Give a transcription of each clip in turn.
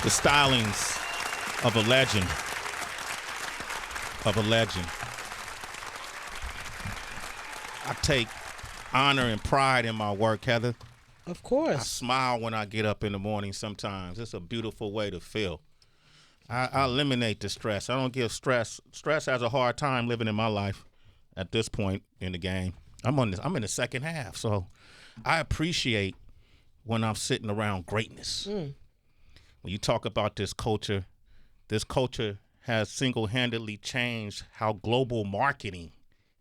The stylings of a legend. I take honor and pride in my work, Heather. Of course. I smile when I get up in the morning sometimes. It's a beautiful way to feel. I eliminate the stress. I don't give stress. Stress has a hard time living in my life at this point in the game. I'm in the second half, so I appreciate when I'm sitting around greatness. When you talk about this culture has single-handedly changed how global marketing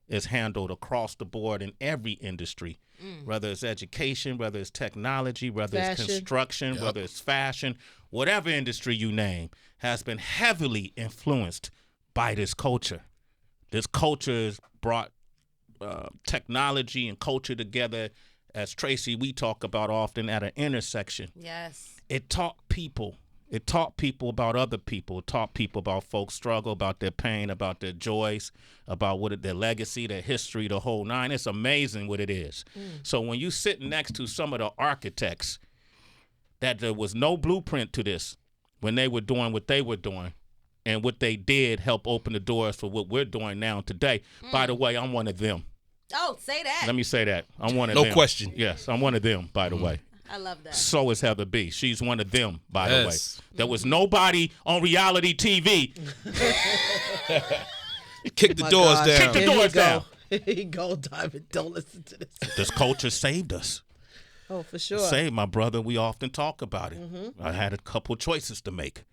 is handled across the board in every industry, whether it's education, whether it's technology, whether it's construction, whether it's fashion, whatever industry you name has been heavily influenced by this culture. This culture has brought technology and culture together, as Tracy, we talk about often, at an intersection. Yes. It taught people about other people. It taught people about folks' struggle, about their pain, about their joys, about their legacy, their history, the whole nine. It's amazing what it is. So when you sit next to some of the architects, that there was no blueprint to this when they were doing what they were doing, and what they did help open the doors for what we're doing now today. By the way, I'm one of them. Oh, say that. Let me say that. I'm one of them. No question. Yes, I'm one of them, by the way. I love that. So is Heather B. She's one of them, by the way. There was nobody on reality TV. Kick the doors God. down. Kick the doors down. Here you go, Diamond. Don't listen to this. This culture saved us. Oh, for sure. Saved my brother. We often talk about it. I had a couple choices to make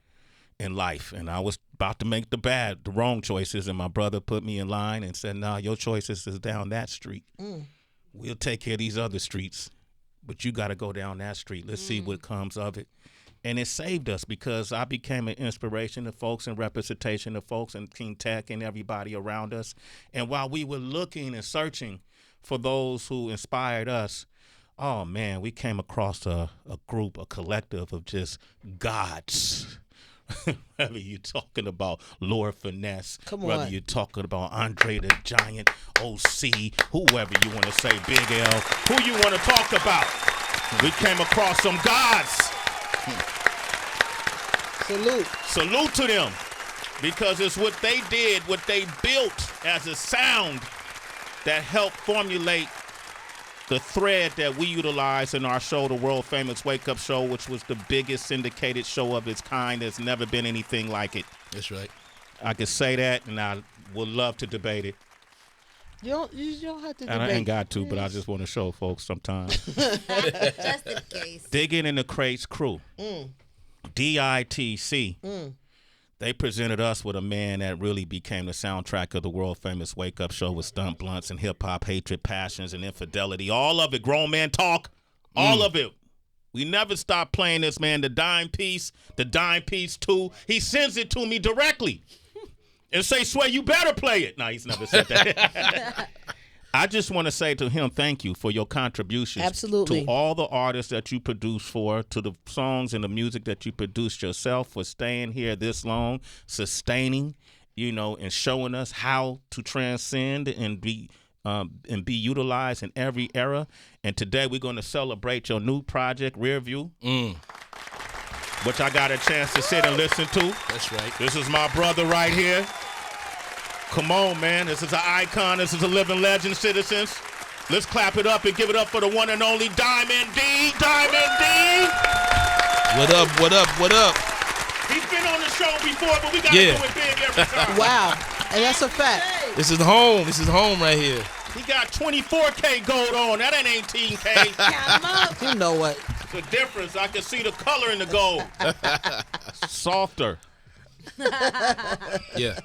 in life, and I was about to make the wrong choices, and my brother put me in line and said, nah, your choices is down that street. We'll take care of these other streets, but you got to go down that street. Let's see what comes of it. And it saved us because I became an inspiration to folks and representation to folks and King Tech and everybody around us. And while we were looking and searching for those who inspired us, oh, man, we came across a group, a collective of just gods. Whether you're talking about Lord Finesse, whether you're talking about Andre the Giant, OC, whoever you want to say, Big L, who you want to talk about. We came across some gods. Salute to them, because it's what they did, what they built as a sound that helped formulate the thread that we utilize in our show, the world famous Wake Up Show, which was the biggest syndicated show of its kind. There's never been anything like it. That's right. I could say that, and I would love to debate it. You don't have to debate. And I ain't got to, but I just want to show folks sometimes. Just in case. Digging in the Crates crew, DITC. They presented us with a man that really became the soundtrack of the world famous Wake Up Show with stunt blunts and hip hop, hatred, passions, and infidelity. All of it, grown man talk, all of it. We never stop playing this, man. The Dime Piece 2. He sends it to me directly and say, Sway, you better play it. No, he's never said that. I just want to say to him, thank you for your contributions. Absolutely. To all the artists that you produce for, to the songs and the music that you produced yourself, for staying here this long, sustaining, and showing us how to transcend and be utilized in every era. And today we're going to celebrate your new project, Rear View, which I got a chance to sit and listen to. That's right. This is my brother right here. Come on, man. This is an icon. This is a living legend, citizens. Let's clap it up and give it up for the one and only Diamond D. Diamond D. What up, what up, what up? He's been on the show before, but we got to do it big every time. Wow. And that's a fact. This is home. This is home right here. He got 24K gold on. That ain't 18K. You know what? It's a difference. I can see the color in the gold. Softer. Yeah.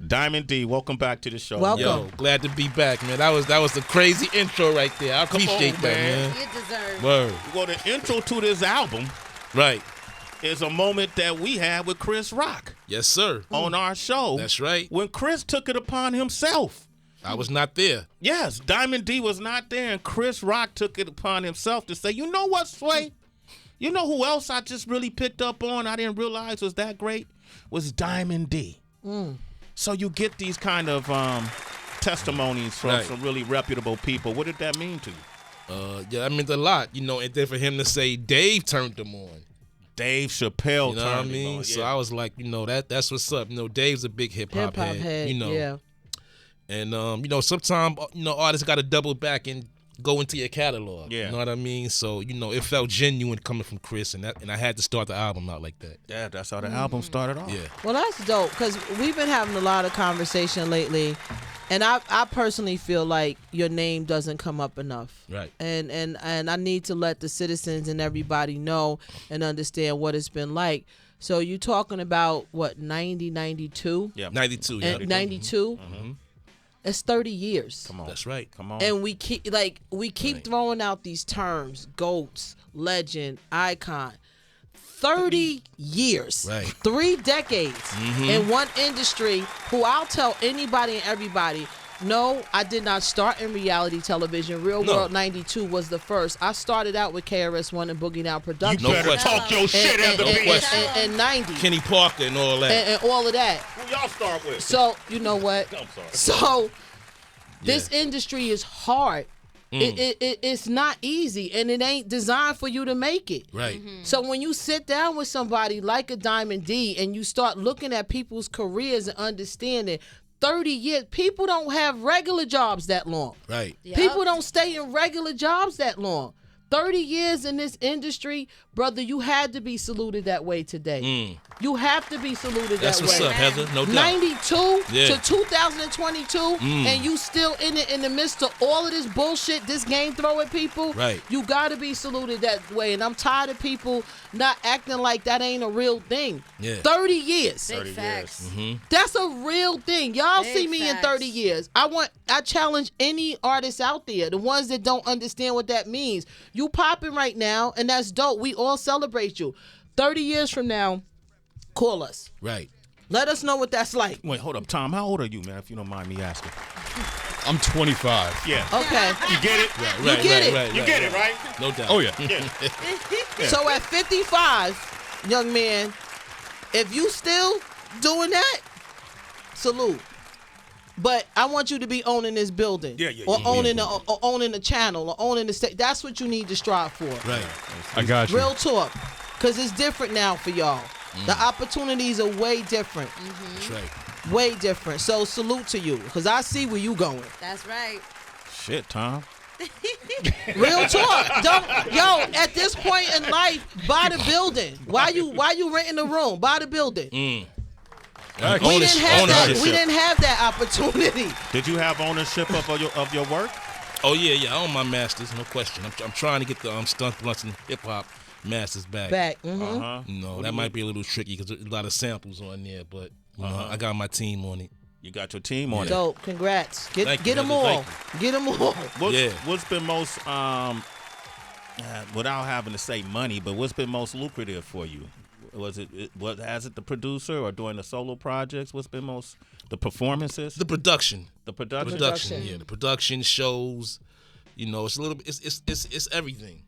Diamond D, welcome back to the show. Welcome. Yo, glad to be back, man. That was the crazy intro right there. I appreciate that, man. You deserve it. Word. Well, the intro to this album Right. is a moment that we had with Chris Rock Yes, sir. on our show. That's right. When Chris took it upon himself. I was not there. Yes, Diamond D was not there, and Chris Rock took it upon himself to say, you know what, Sway? You know who else I just really picked up on, I didn't realize was that great? Was Diamond D. So you get these kind of testimonies from some really reputable people. What did that mean to you? Yeah, that meant a lot, and then for him to say Dave turned them on. Dave Chappelle. You know what I turned him mean? on, So yeah. I was like, that's what's up. Dave's a big hip hop head. Yeah. And sometimes artists got to double back and go into your catalog. Yeah. You know what I mean? So it felt genuine coming from Chris, and I had to start the album out like that. Yeah, that's how the album started off. Yeah. Well, that's dope because we've been having a lot of conversation lately, and I personally feel like your name doesn't come up enough. Right. And I need to let the citizens and everybody know and understand what it's been like. So you talking about what 90, 92? Yeah. 92. Yeah. And 92? It's 30 years. Come on. That's right. Come on. And we keep throwing out these terms: GOATs, legend, icon. 30 years, Right. 3 decades in one industry. Who I'll tell anybody and everybody. No, I did not start in reality television. Real No. World 92 was the first. I started out with KRS-One and Boogie Down Productions. No question. talk your shit at the No beat. question. and 90 Kenny Parker and all that. and all of that. Who y'all start with? So you know what? I'm sorry. So this industry is hard. It's not easy, and it ain't designed for you to make it. Right. So when you sit down with somebody like a Diamond D and you start looking at people's careers and understanding 30 years, people don't have regular jobs that long. Right. Yep. People don't stay in regular jobs that long. 30 years in this industry, brother, you had to be saluted that way today. You have to be saluted That's that what's way. up, Heather. No doubt. 92 Yeah. to 2022, and you still in the midst of all of this bullshit this game throw at people. Right. You gotta be saluted that way, and I'm tired of people not acting like that ain't a real thing. Yeah. 30 years. Big 30 facts. That's a real thing. Y'all Big see me in facts. 30 years. I challenge any artist out there, the ones that don't understand what that means. You popping right now, and that's dope. We all celebrate you. 30 years from now, call us. Right. Let us know what that's like. Wait, hold up, Tom. How old are you, man? If you don't mind me asking. I'm 25. Yeah. Okay. You get it? Right. get it. Right. You get it, right? No doubt. Oh, yeah. So at 55, young man, if you still doing that, salute. But I want you to be owning this building, or owning the channel, or owning the state. That's what you need to strive for. Right. I got you. Real talk, because it's different now for y'all. The opportunities are way different, That's right. way different. So salute to you, because I see where you going. That's right. Shit, Tom. Real talk. At this point in life, buy the building. Why you renting the room? Buy the building. We didn't have that. We didn't have that opportunity. Did you have ownership of your work? Oh yeah. I own my masters, no question. I'm trying to get the stunt blunts and hip hop masters back. That might be a little tricky because there's a lot of samples on there, but I got my team on it. You got your team on it. Dope. Congrats. Thank you, Get them brother. all. Thank Get them all. What's been most without having to say money, but what's been most lucrative for you? Was it the producer or doing the solo projects? What's been most the performances? The production. The production. Yeah, the production shows. It's a little bit. It's everything.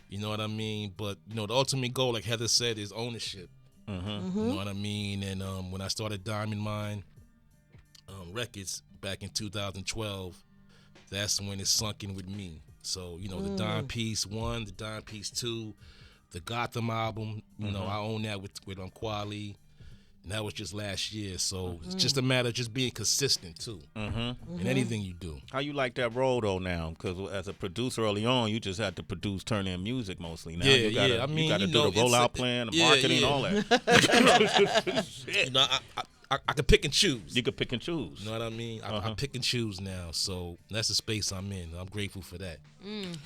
You know what I mean? But the ultimate goal, like Heather said, is ownership. You know what I mean? And when I started Diamond Mine Records back in 2012, that's when it sunk in with me. So the Dime Piece 1, the Dime Piece 2, the Gotham album. I own that with Quali. And that was just last year. So it's just a matter of just being consistent, too, in anything you do. How you like that role, though, now? Because as a producer early on, you just had to turn in music mostly. Now you gotta, I mean, you got to do the rollout plan, the marketing, all that. Shit. I can pick and choose. You can pick and choose. You know what I mean? I pick and choose now. So that's the space I'm in. I'm grateful for that.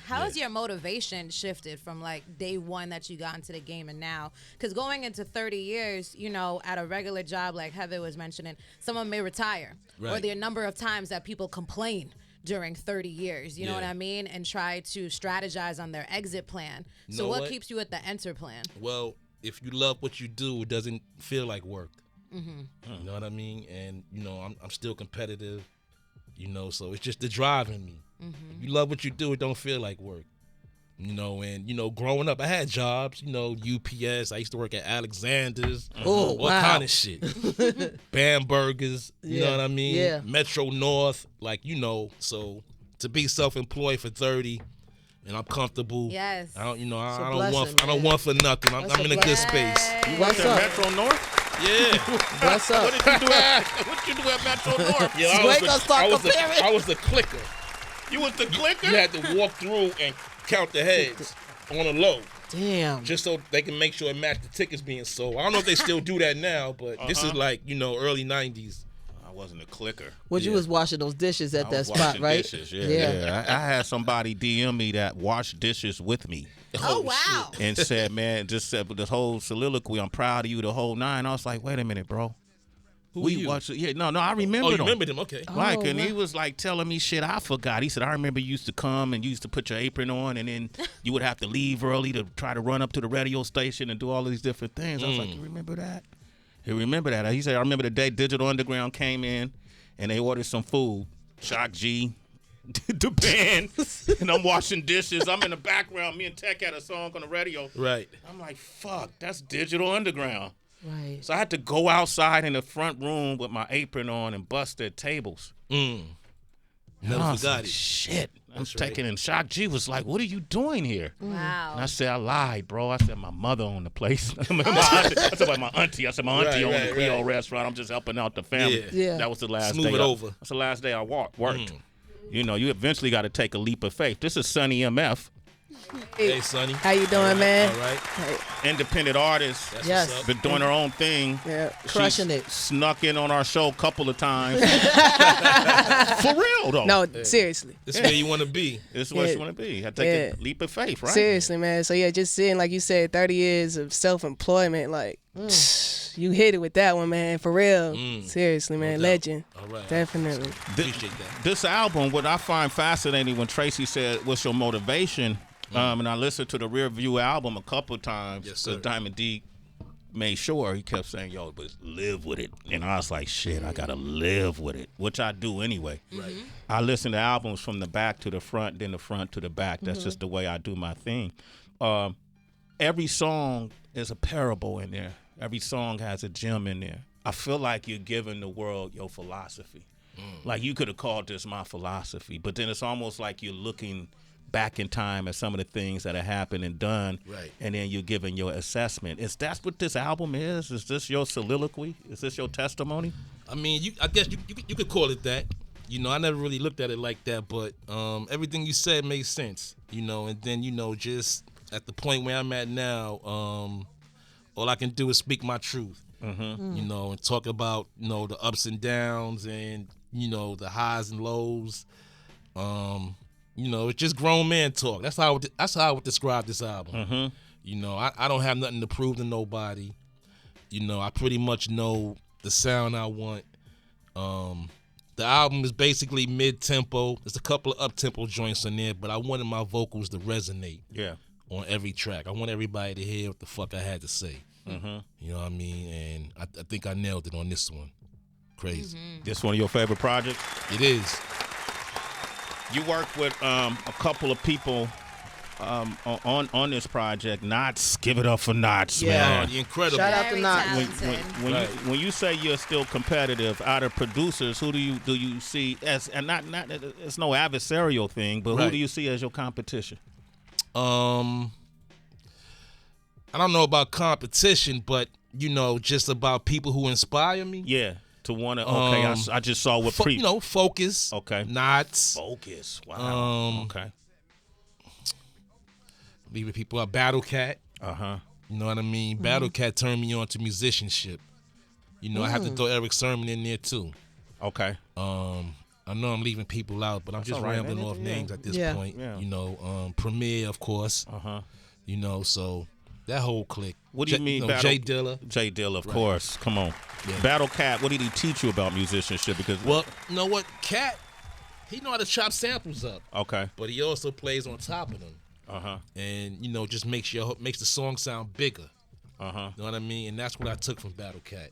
How has your motivation shifted from like day one that you got into the game and now? Because going into 30 years, at a regular job, like Heather was mentioning, someone may retire. Right. Or the number of times that people complain during 30 years, you know what I mean? And try to strategize on their exit plan. So what keeps you at the enter plan? Well, if you love what you do, it doesn't feel like work. You know what I mean? And, I'm still competitive, so it's just the drive in me. If you love what you do, it don't feel like work. And, growing up, I had jobs, UPS. I used to work at Alexander's. Oh, all kind of shit. Bam Burgers, you know what I mean? Yeah. Metro North, so to be self-employed for 30 and I'm comfortable. Yes. I don't, a I blessing, don't want for nothing. I'm in a good space. You went to Metro North? Yeah. What's up? What did you do at Metro North? Yeah, I was the clicker. You was the clicker? You had to walk through and count the heads on a low. Damn. Just so they can make sure it matched the tickets being sold. I don't know if they still do that now, but this is like, early 90s. I wasn't a clicker. You was washing those dishes at that spot, washing right? Dishes, yeah. I had somebody DM me that washed dishes with me. Oh, wow. And said, man, just said the whole soliloquy, I'm proud of you, the whole nine. I was like, wait a minute, bro. Who are you? Watched it. Yeah, no, I remember Oh, you him. remembered him? Okay. Like, and he was like telling me shit I forgot. He said, I remember you used to come and you used to put your apron on and then you would have to leave early to try to run up to the radio station and do all these different things. I was like, you remember that? He remember that. He said, I remember the day Digital Underground came in and they ordered some food. Shock G, the band, and I'm washing dishes. I'm in the background. Me and Tech had a song on the radio. Right. I'm like, fuck, that's Digital Underground. Right. So I had to go outside in the front room with my apron on and bust their tables. Never forgot it. Shit. I'm That's taking in. Shock G was like, what are you doing here? Wow. And I said, I lied, bro. I said, my mother owned the place. I said, like my auntie. I said, my auntie owned the Creole restaurant. I'm just helping out the family. Yeah. That was the last Smooth day. it over. That's the last day I worked. You eventually got to take a leap of faith. This is Sonny MF. Hey, Sonny. How you doing, man? All right. Independent artist. That's Yes. what's up. Been doing her own thing. Yeah, crushing She's it. Snuck in on our show a couple of times. For real, though. No, seriously. This is where you want to be. This is what Yeah. you want to be. I take a leap of faith, right? Seriously, man. So yeah, just seeing, like you said, 30 years of self-employment, like you hit it with that one, man. For real. Seriously, man. doubt. Legend. All right. Definitely. Appreciate that. This album, what I find fascinating when Tracy said, what's your motivation? And I listened to the Rear View album a couple of times. Yes, sir. Diamond D made sure he kept saying, yo, but live with it. And I was like, shit, I got to live with it, which I do anyway. Right. I listen to albums from the back to the front, then the front to the back. That's just the way I do my thing. Every song is a parable in there. Every song has a gem in there. I feel like you're giving the world your philosophy. Like you could have called this my philosophy, but then it's almost like you're looking back in time at some of the things that have happened and done, Right. and then you're giving your assessment. Is that what this album is? Is this your soliloquy? Is this your testimony? I mean, I guess you could call it that. I never really looked at it like that, but everything you said made sense. And then just at the point where I'm at now, all I can do is speak my truth. And talk about the ups and downs and the highs and lows. It's just grown man talk. That's how I would describe this album. I don't have nothing to prove to nobody. I pretty much know the sound I want. The album is basically mid-tempo. There's a couple of up-tempo joints in there, but I wanted my vocals to resonate on every track. I want everybody to hear what the fuck I had to say. You know what I mean? And I think I nailed it on this one. Crazy. This one of your favorite projects? It is. You worked with a couple of people on this project. Knots, give it up for Knots, man. The incredible. Shout out to Very Knots. talented. When you say you're still competitive, out of producers, who do you see as, and not it's no adversarial thing, but who Right. do you see as your competition? I don't know about competition, but just about people who inspire me. Yeah, to want to. Okay, I just saw what Focus. Okay. Knots. Focus. Wow. Okay. Leaving people out. Battle Cat. You know what I mean? Battle Cat turned me on to musicianship. I have to throw Eric Sermon in there too. Okay. I know I'm leaving people out, but I'm just all right, rambling man. off names at this Yeah. point. Yeah. Premier, of course. So that whole clique. What do you mean, Battle? Jay Dilla. Jay Dilla, of course. Come on. Yeah. Battle Cat. What did he teach you about musicianship? Because Well, you know what? Cat, he know how to chop samples up, okay. but he also plays on top of them. And just makes the song sound bigger. You know what I mean? And that's what I took from Battle Cat.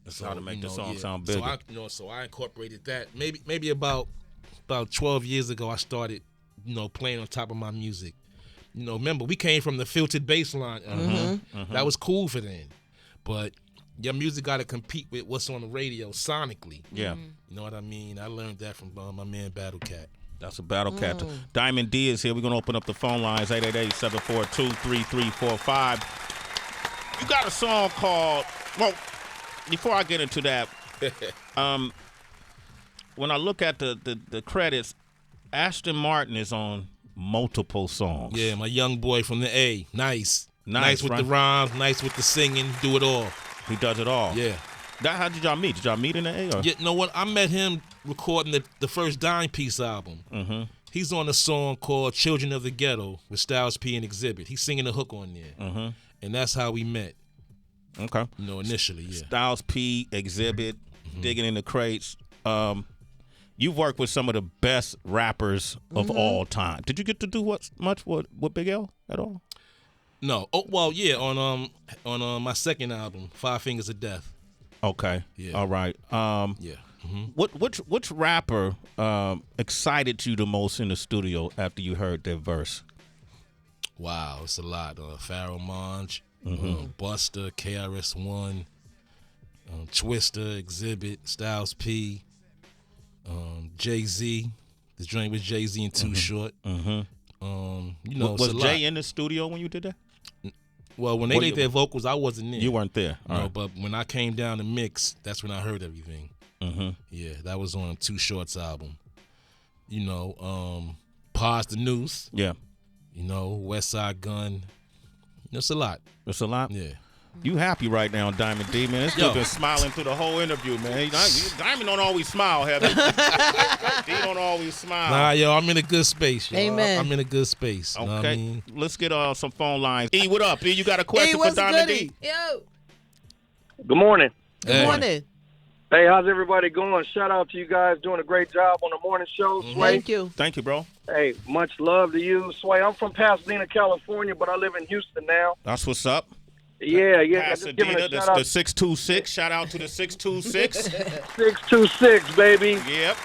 That's how to make the song sound bigger. So I incorporated that. Maybe about 12 years ago, I started, playing on top of my music. Remember, we came from the filtered bass line. That was cool for then. But your music got to compete with what's on the radio sonically. Yeah. You know what I mean? I learned that from my man Battle Cat. That's a battle cat. Diamond D is here. We're going to open up the phone lines, 888-742-3345. You got a song called, well, before I get into that, when I look at the credits, Ashton Martin is on multiple songs. Yeah, my young boy from the A. Nice with right? the rhymes, nice with the singing, do it all. He does it all. Yeah. How did y'all meet? Did y'all meet in the A? Or? Yeah, you know what? I met him recording the first Dime Piece album. Mm-hmm. He's on a song called Children of the Ghetto with Styles P and Exhibit. He's singing the hook on there. Mm-hmm. And that's how we met. Okay. You know, initially, yeah. Styles P, Exhibit, Digging in the Crates. You've worked with some of the best rappers of all time. Did you get to do much with Big L at all? No. Oh, well, yeah, on my second album, 5 Fingers of Death. Okay. Yeah. All right. Yeah. Mm-hmm. Which rapper excited you the most in the studio after you heard their verse? Wow, it's a lot. Pharaoh Monch, Buster, KRS-One, Twister, Exhibit, Styles P, Jay-Z. The joint with Jay-Z and Too Short. You know, was Jay in the studio when you did that? Well, when they did their vocals, I wasn't there. You weren't there. No, but when I came down to mix, that's when I heard everything. Yeah, that was on Too Short's album. You know, Pause the Noose. Yeah. You know, West Side Gun. It's a lot. It's a lot? Yeah. You happy right now, Diamond D, man. This dude been smiling through the whole interview, man. Diamond don't always smile, Heather. D don't always smile. Nah, yo, I'm in a good space, yo. Amen. I'm in a good space. Okay. Know what I mean? Let's get some phone lines. E, what up? E, you got a question for Diamond D? Yo. Good morning. Good morning. Hey, how's everybody going? Shout out to you guys doing a great job on the morning show, Sway. Thank you. Thank you, bro. Hey, much love to you, Sway. I'm from Pasadena, California, but I live in Houston now. That's what's up. Yeah. Just giving Pasadena, a shout out. the 626. Shout out to the 626. 626, baby. Yep.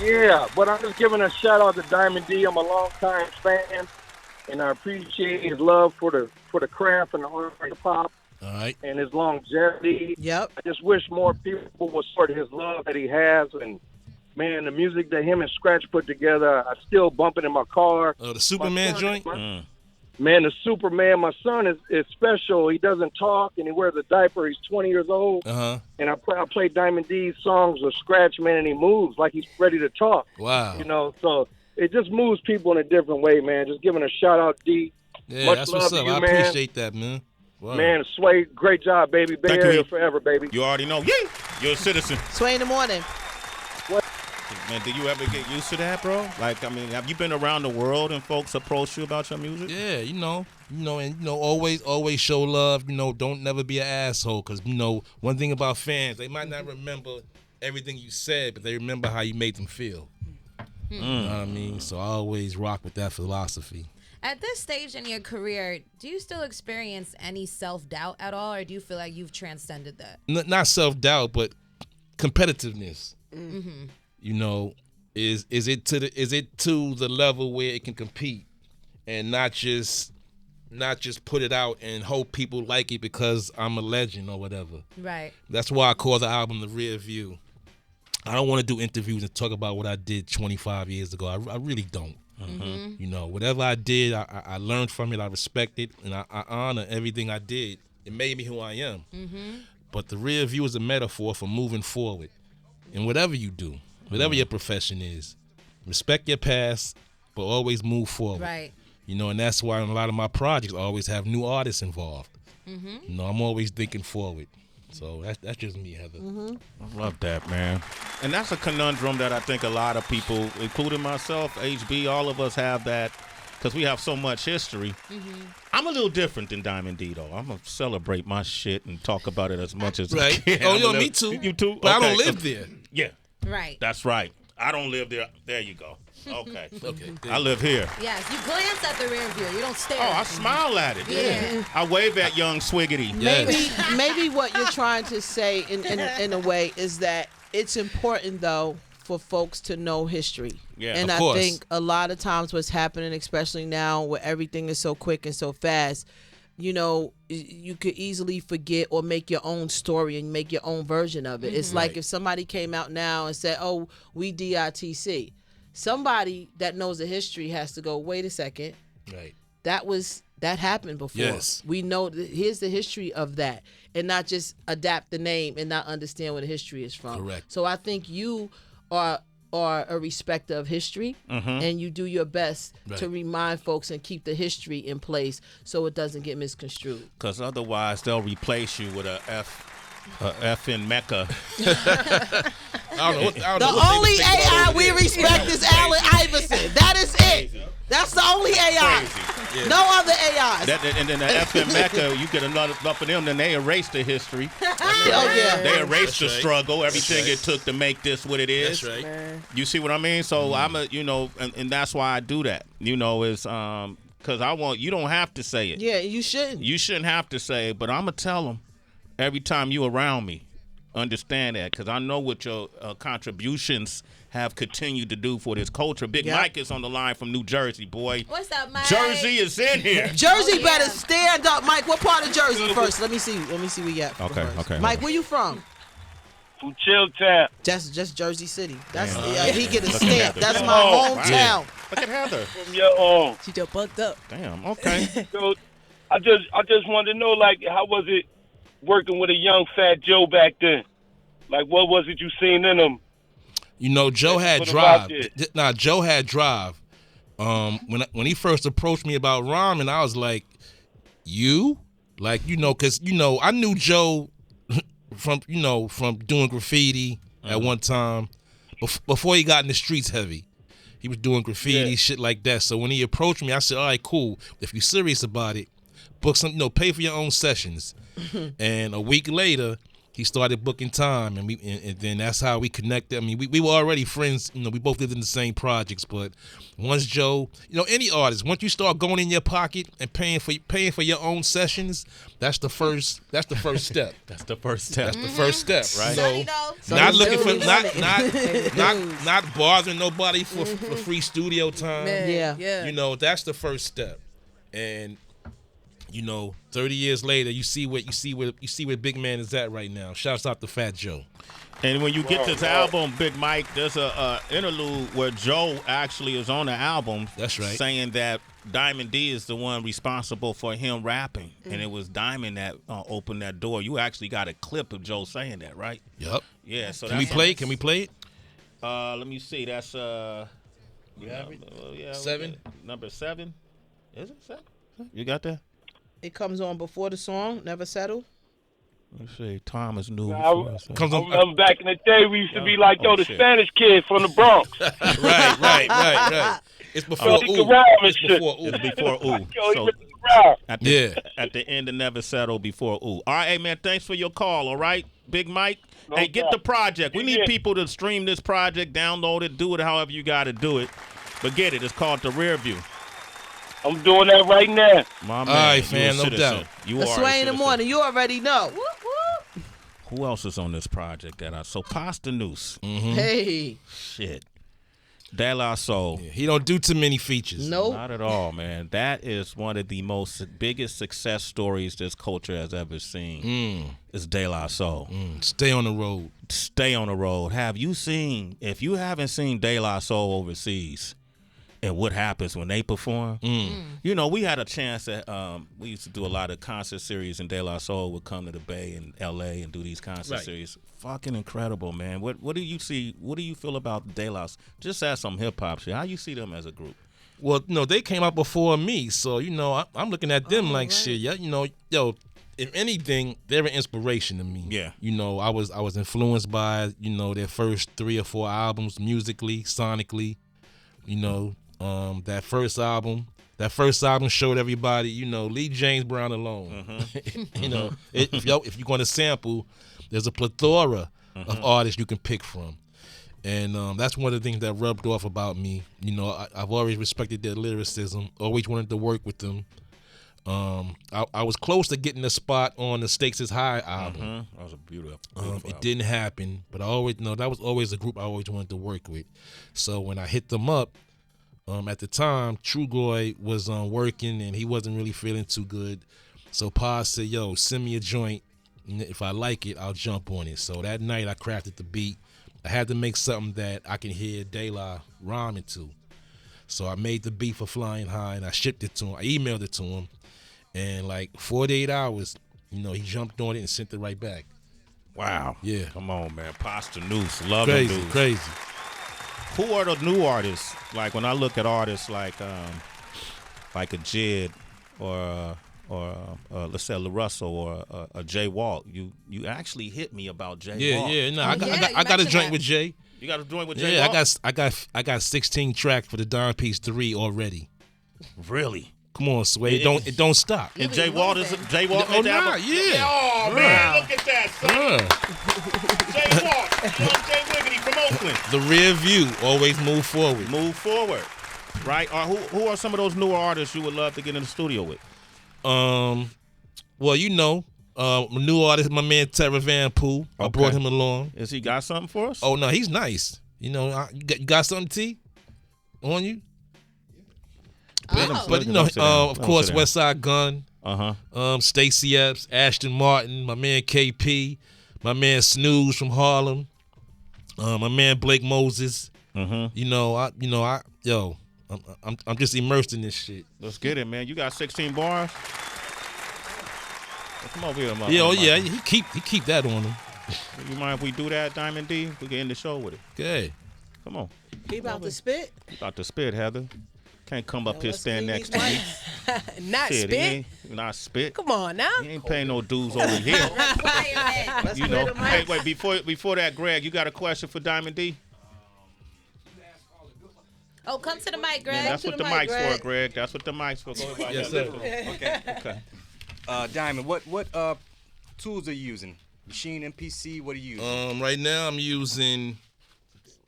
Yeah, but I'm just giving a shout out to Diamond D. I'm a longtime fan, and I appreciate his love for the craft and the art of hip hop. All right. And his longevity. Yep. I just wish more people would sort of his love that he has. And, man, the music that him and Scratch put together, I still bump it in my car. The Superman joint? Man, the Superman, my son is special. He doesn't talk, and he wears a diaper. He's 20 years old. And I play Diamond D's songs with Scratch, man, and he moves like he's ready to talk. Wow. You know, so it just moves people in a different way, man. Just giving a shout-out, D. Yeah, Much that's love what's to up. you, I man. appreciate that, man. Wow. Man, Sway, great job, baby. Bay Thank Area you. forever, baby. You already know. Yeah. You're a citizen. Sway in the morning. Man, did you ever get used to that, bro? Like, I mean, have you been around the world and folks approach you about your music? Yeah, and always show love. Don't never be an asshole. Cause one thing about fans, they might not remember everything you said, but they remember how you made them feel. You know what I mean? So I always rock with that philosophy. At this stage in your career, do you still experience any self-doubt at all, or do you feel like you've transcended that? Not self-doubt, but competitiveness. Mm-hmm. Is it to the level where it can compete and not just put it out and hope people like it because I'm a legend or whatever. Right. That's why I call the album The Rear View. I don't want to do interviews and talk about what I did 25 years ago. I really don't. Mm-hmm. Whatever I did, I learned from it. I respect it, and I honor everything I did. It made me who I am. Mm-hmm. But the rear view is a metaphor for moving forward. And whatever you do, whatever your profession is, respect your past, but always move forward. Right. And that's why in a lot of my projects I always have new artists involved. Mm-hmm. I'm always thinking forward. So that's just me, Heather. Mm-hmm. I love that, man. And that's a conundrum that I think a lot of people, including myself, HB, all of us have that because we have so much history. Mm-hmm. I'm a little different than Diamond D, though. I'm going to celebrate my shit and talk about it as much as I can. Oh, me too. You too? But okay. I don't live there. Yeah. Right. That's right. I don't live there. There you go. Okay. Okay. I live here. Yes, you glance at the rear view. You don't stare. Oh, I smile at it. Yeah. I wave at young Swiggity. Maybe what you're trying to say in a way is that it's important though for folks to know history. Yeah, and of I course. think a lot of times what's happening, especially now where everything is so quick and so fast, you could easily forget or make your own story and make your own version of it. It's like if somebody came out now and said, "Oh, we DITC." somebody that knows the history has to go, wait a second. Right. That happened before. Yes. We know here's the history of that, and not just adapt the name and not understand where the history is from. Correct. So I think you are a respecter of history, and you do your best to remind folks and keep the history in place so it doesn't get misconstrued. Because otherwise they'll replace you with a F in Mecca. I don't know The only AI we respect is Allen Iverson. That is it. That's the only AI. Yeah. No other AIs. And then the F in Mecca, you get enough of them, then they erase the history. Oh yeah. They erase the struggle, everything it took to make this what it is. That's right. You see what I mean? So I'm and that's why I do that. Is because I want, you don't have to say it. Yeah, you shouldn't. You shouldn't have to say it, but I'm gonna tell them every time you around me. Understand that, because I know what your contributions have continued to do for this culture. Big Mike is on the line from New Jersey, boy. What's up, Mike? Jersey is in here. Jersey better stand up, Mike. What part of Jersey first? Let me see where you at. Okay. Mike, where you from? From Chilltown. Just Jersey City. That's he get a stamp. That's my hometown. Look at Heather. From your own. She just bucked up. Damn. Okay. So I just wanted to know, like, how was it working with a young Fat Joe back then? Like, what was it you seen in him? Joe had drive. Joe had drive. When he first approached me about rhyming, I was like, because I knew Joe from doing graffiti at one time before he got in the streets heavy. He was doing graffiti, shit like that. So when he approached me, I said, all right, cool. If you're serious about it, book some, pay for your own sessions. And a week later, he started booking time, and then that's how we connected. I mean, we were already friends. We both lived in the same projects, but once Joe, any artist, once you start going in your pocket and paying for your own sessions, that's the first step. That's the first step. That's the first step, right? So not looking for not bothering nobody for free studio time. Yeah. That's the first step, and 30 years later, you see where Big Man is at right now. Shouts out to Fat Joe. And when you get this album, Big Mike, there's a interlude where Joe actually is on the album. That's right. Saying that Diamond D is the one responsible for him rapping, and it was Diamond that opened that door. You actually got a clip of Joe saying that, right? Yup. Yeah. So Can we play it? Let me see. That's you have it? Yeah. 7. Number 7. Is it 7? You got that? It comes on before the song, Never Settle. Let's see. Tom is new. Comes on. I'm back in the day, we used to be like, the Spanish kid from the Bronx. Right. It's before Ooh. It's before Ooh. So, at the end of Never Settle, before Ooh. All right, hey, man, thanks for your call, all right, Big Mike? Hey, get the project. We need people to stream this project, download it, do it however you got to do it. But get it. It's called The Rear View. I'm doing that right now. My man, all right, fam, no doubt. You are Sway in the morning. You already know. Whoop, whoop. Who else is on this project so Pasta Noose. Mm-hmm. Hey. Shit. De La Soul. Yeah, he don't do too many features. Nope. Not at all, man. That is one of the biggest success stories this culture has ever seen. Is De La Soul. Stay on the road. Stay on the road. If you haven't seen De La Soul overseas, and what happens when they perform. We had a chance at, we used to do a lot of concert series, and De La Soul would come to the Bay in L.A. and do these concert series. Fucking incredible, man. What do you see? What do you feel about De La Soul? Just add some hip-hop shit. How you see them as a group? Well, they came out before me, so, I'm looking at them shit. Yeah, if anything, they're an inspiration to me. Yeah. I was influenced by, their first 3 or 4 albums musically, sonically, that first album showed everybody, leave James Brown alone. If you're going to sample, there's a plethora of artists you can pick from. And that's one of the things that rubbed off about me. I've always respected their lyricism, always wanted to work with them. I was close to getting a spot on the Stakes is High album. That was a beautiful It album. didn't happen, but I always that was always a group I always wanted to work with. So when I hit them up, at the time, Trugoy was working and he wasn't really feeling too good. So Pa said, yo, send me a joint. If I like it, I'll jump on it. So that night I crafted the beat, I had to make something that I can hear De La rhyming to. So I made the beat for Flying High, and I shipped it to him. I emailed it to him, and like 48 hours, you know, he jumped on it and sent it right back. Wow. Yeah. Come on, man. Pasta Noose. Love Crazy, Noose. crazy. Who are the new artists? Like when I look at artists like a Jid or let's say LaRussell or a Jay Walt, you actually hit me about Jay Walt. Yeah. No, I got a joint with Jay. You got a joint with Jay Yeah, Walt? I got 16 tracks for the Dime Piece 3 already. Really? Come on, Sway. It don't stop. And Jay Walt made that album? Yeah. Oh man, look at that, son. Jay Walt, young Jay Wiggity from Oakland. The rear view, always move forward. Move forward. Right? Who are some of those newer artists you would love to get in the studio with? Well, you know, a new artist, my man Terra van Poo. I brought him along. Has he got something for us? Oh no, he's nice. You know, you got something, T, on you? But you know, of course, Westside Gunn. Stacey Epps, Ashton Martin, my man KP, my man Snooze from Harlem, my man Blake Moses. I'm just immersed in this shit. Let's get it, man. You got 16 bars. Come over here, Yeah, yeah. He keep that on him. You mind if we do that, Diamond D? We can end the show with it. Okay. Come on. He about to spit. You about to spit, Heather. Can't come up here, stand next to me. Not Shit, spit. Not spit. Come on now. You ain't paying no dues over here. You know. Hey, wait. Before that, Greg, you got a question for Diamond D? Oh, come to the mic, Greg. Yeah, that's what the mic's for, Greg. That's what the mic's for. Go ahead. Yes, sir. Okay. Diamond, what tools are you using? Machine, MPC, what are you using? Right now I'm using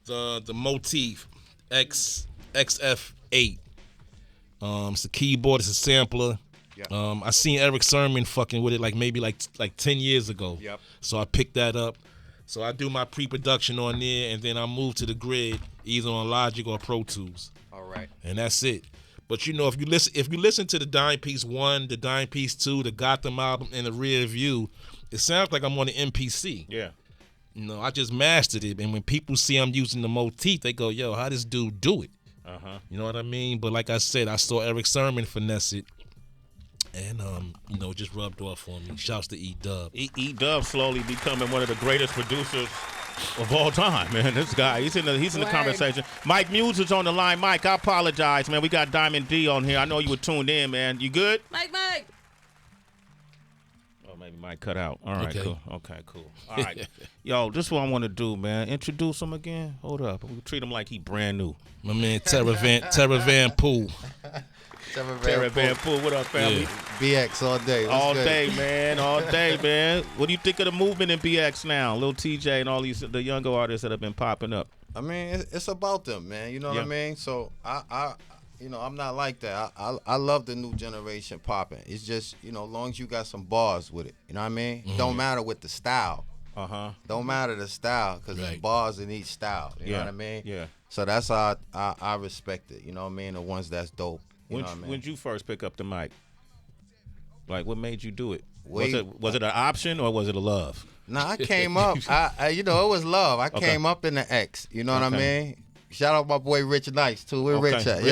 the Motif XF8. It's a keyboard, it's a sampler. Yep. I seen Eric Sermon fucking with it maybe 10 years ago. Yep. So I picked that up. So I do my pre-production on there, and then I move to the grid, either on Logic or Pro Tools. All right. And that's it. But you know, if you listen to the Dime Piece 1, the Dime Piece 2, the Gotham album, and the Rear View, it sounds like I'm on the MPC. Yeah. You know, I just mastered it, and when people see I'm using the Motif, they go, "Yo, how this dude do it?" You know what I mean? But like I said, I saw Eric Sermon finesse it, and you know, it just rubbed off on me. Shouts to E-Dub. E-Dub slowly becoming one of the greatest producers of all time, man. This guy, he's in the conversation. Mike Muse is on the line. Mike, I apologize, man. We got Diamond D on here. I know you were tuned in, man. You good? Mike. Oh, maybe Mike cut out. All right, Okay. cool. Okay, cool. All right. Yo, this is what I want to do, man. Introduce him again. Hold up. We treat him like he brand new. My man Terra van Poo. Terra van Poo. What up, family? Yeah. BX all day. What's All good? day, man. All day, man. What do you think of the movement in BX now? Lil TJ and all the younger artists that have been popping up. I mean, it's about them, man. You know what Yeah. I mean? So I'm not like that. I love the new generation popping. It's just, as long as you got some bars with it. You know what I mean? Don't matter with the style. Don't matter the style, because there's bars in each style. You know what I mean? Yeah. So that's how I respect it. You know what I mean? The ones that's dope. You know what I mean? When did you first pick up the mic? Like, what made you do it? Was it an option or was it a love? Nah, I came up. It was love. I came up in the X. You know what I mean? Shout out my boy Rich Nice too. Where Rich at?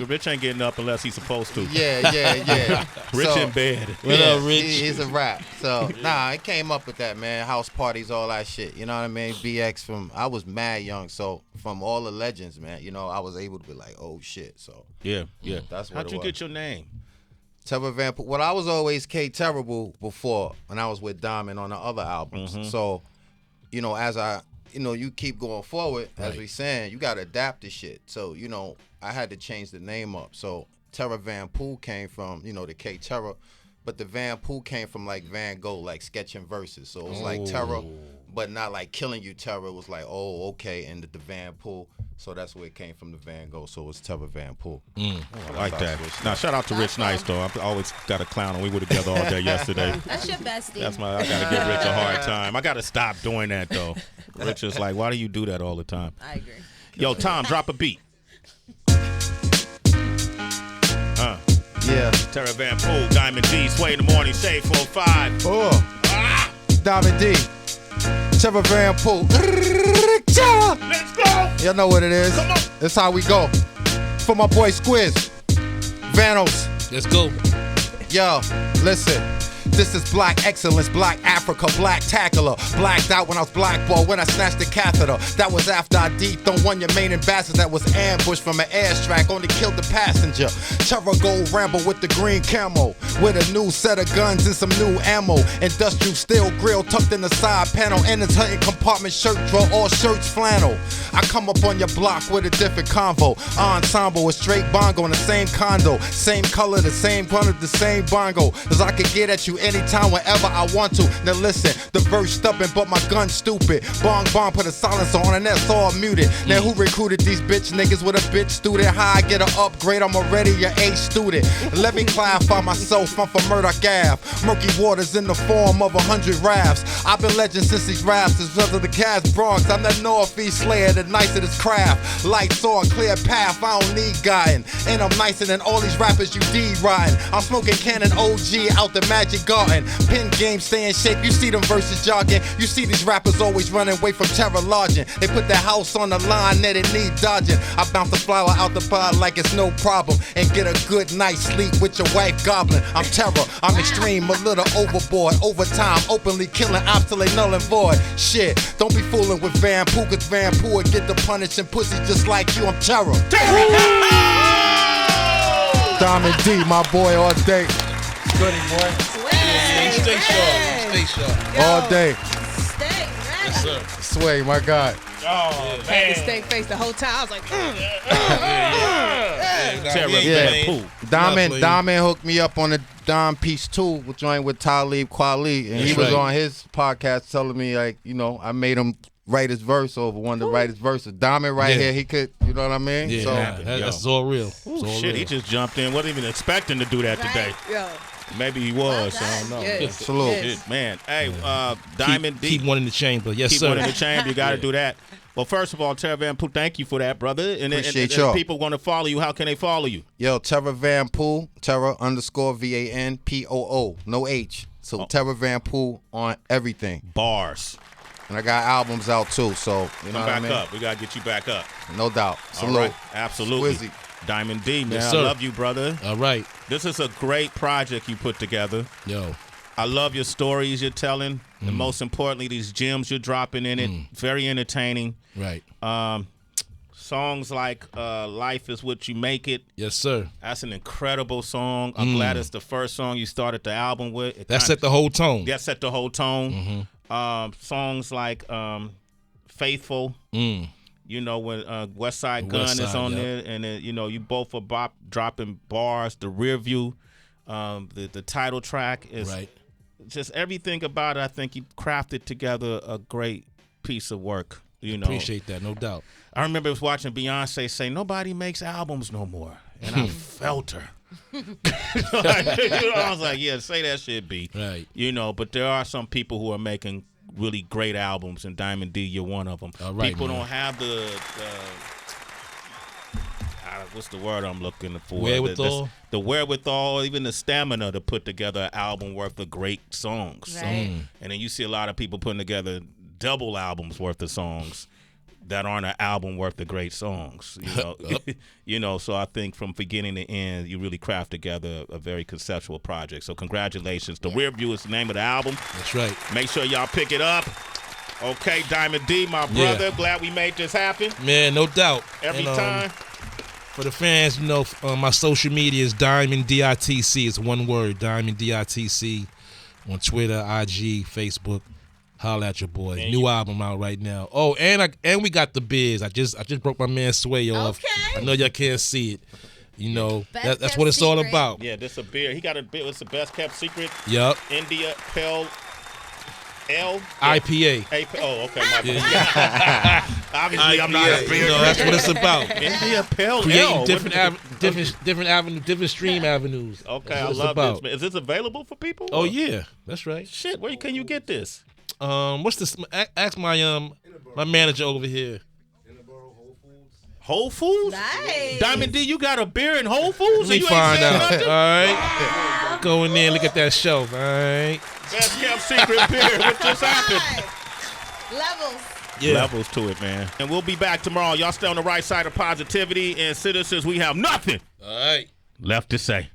Rich ain't getting up unless he's supposed to. Yeah. Rich in bed. What up, Rich? He's a rap. So I came up with that, man. House parties, all that shit. You know what I mean? BX I was mad young, so from all the legends, man. I was able to be like, oh shit. So yeah. That's what How'd it you was. get your name? Terra van Poo. Well, I was always K Terrible before when I was with Diamond on the other albums. So, as you keep going forward, as we saying, you got to adapt to shit. So, I had to change the name up. So, Terra van Poo came from, the K Terra, but the Van Poo came from like Van Gogh, like sketching verses. So it was like Terra, but not like killing you Terra. It was like, oh, okay, and the Van Poo. So that's where it came from, the Van Gogh. So it was Terra van Poo. I like that. Now, shout out to Rich Nice, though. I always got a clown him. We were together all day yesterday. That's your bestie. I got to give Rich a hard time. I got to stop doing that, though. Rich is like, why do you do that all the time? I agree. Yo, Tom, drop a beat. Yeah. Terra van Poo, Diamond D, Sway in the Morning, Shade 4-5. Diamond D. Terra van Poo. Terra. Let's go. You know what it is. Come on. That's how we go. For my boy Squiz. Vanos. Let's go. Yo, listen. This is black excellence, black Africa, black tackler. Blacked out when I was blackballed, when I snatched the catheter. That was after I dethroned one your main ambassador that was ambushed from an airstrike, only killed the passenger. Terra Gold Rambo with the green camo, with a new set of guns and some new ammo. Industrial steel grill tucked in the side panel, and its hunting compartment shirt draw, all shirts flannel. I come up on your block with a different convo. Ensemble, a straight bongo in the same condo. Same color, the same gun, the same bongo. Cause I could get at you anytime, whenever I want to. Now listen, the verse stubborn, but my gun stupid. Bong bong, put a silencer on and that's all muted. Now who recruited these bitch niggas with a bitch student? How I get an upgrade, I'm already your A student. Let me clarify myself, I'm from Murdoch Ave. Murky waters in the form of 100 rafts. I've been legend since these raps is of the Cast Bronx. I'm that Northeast Slayer, the nice of this craft. Lights on, clear path, I don't need guiding. And I'm nicer than all these rappers you D-riding. I'm smoking Cannon OG out the Magic Garden. Pin game stay in shape, you see them verses jogging. You see these rappers always running away from Terra lodging. They put their house on the line that it need dodging. I bounce the flower out the pod like it's no problem. And get a good night's sleep with your wife goblin. I'm Terra, I'm extreme, a little overboard. Overtime, openly killing ops till they null and void. Shit, don't be fooling with Van Poo, cause Van Poo will get the punishing pussy just like you. I'm Terra. Diamond D, my boy, all day. Goody boy. Stay sharp. Stay sharp. All day. Stay ready. Yes, sir. Sway, my God. Oh, I had to stay face the whole time. I was like, Terra Yeah. Van Poo. Diamond hooked me up on the Dom Piece 2, joint with Talib Kweli, and he was on his podcast telling me, like, you know, I made him write his verse over, wanted to write his verse. Diamond right here, he could, you know what I mean? Yeah, so, that's all real. Ooh, all shit, real. he just jumped in. Wasn't even expecting to do that today. yo. Maybe he was. I don't know. Yes. Salute. Shit, man. Hey, Diamond D. Keep one in the chamber. Yes, Keep sir. one in the chamber. You got to do that. Well, first of all, Terra Van Poo, thank you for that, brother. And Appreciate if y'all. people want to follow you, how can they follow you? Yo, Terra Van Poo, Terra _VAN POO, no H. So Terra Van Poo on everything. Bars. And I got albums out too, so you know Come what I back mean? up. We got to get you back up. No doubt. Salute. All right. Absolutely. Squizzy. Diamond D, man. Yes, I sir. love you, brother. All right. This is a great project you put together. Yo. I love your stories you're telling. And most importantly, these gems you're dropping in it. Very entertaining. Right. Songs like Life Is What You Make It. Yes, sir. That's an incredible song. I'm glad it's the first song you started the album with. That set the whole tone. That set the whole tone. Songs like Faithful. You know, when West Side Gun is on there, and you know, you both are dropping bars. The Rear View, the title track is just everything about it. I think you crafted together a great piece of work. You know, Appreciate that, no doubt. I remember watching Beyonce say, "Nobody makes albums no more," and I felt her. I was like, "Yeah, say that shit, B." Right. You know, but there are some people who are making really great albums, and Diamond D, you're one of them. All right, people man. don't have the what's the word I'm looking for? Wherewithal? The wherewithal, even the stamina to put together an album worth of great songs. Right. And then you see a lot of people putting together double albums worth of songs that aren't an album worth of great songs. You know, you know. So I think from beginning to end, you really craft together a very conceptual project. So congratulations. The Rear View is the name of the album. That's right. Make sure y'all pick it up. Okay, Diamond D, my brother. Glad we made this happen. Man, no doubt. Every And, time. For the fans, you know, my social media is Diamond DITC. It's one word, Diamond DITC, on Twitter, IG, Facebook. Holla at your boy. New album out right now. Oh, and we got the biz. I just broke my man Sway off. Okay. I know y'all can't see it. You know, Best that's kept what it's all secret. about. Yeah, this a beer. He got a beer. It's the best kept secret. Yup. India Pale L. IPA. Oh, okay. My bad. Obviously, I'm not a beer. You know, that's what it's about. India Pale Creating L. different stream avenues. Okay, That's I what it's love about. this. Is this available for people? Oh yeah, that's right. Shit, where can you get this? What's this? Ask my manager over here. Whole Foods? Nice. Diamond D, you got a beer in Whole Foods? Let me and you find ain't out. said All nothing? right, go in there, look at that shelf. All right. Best kept secret beer. What just happened? Levels. levels to it, man. And we'll be back tomorrow. Y'all stay on the right side of positivity. And citizens, we have nothing all right left to say.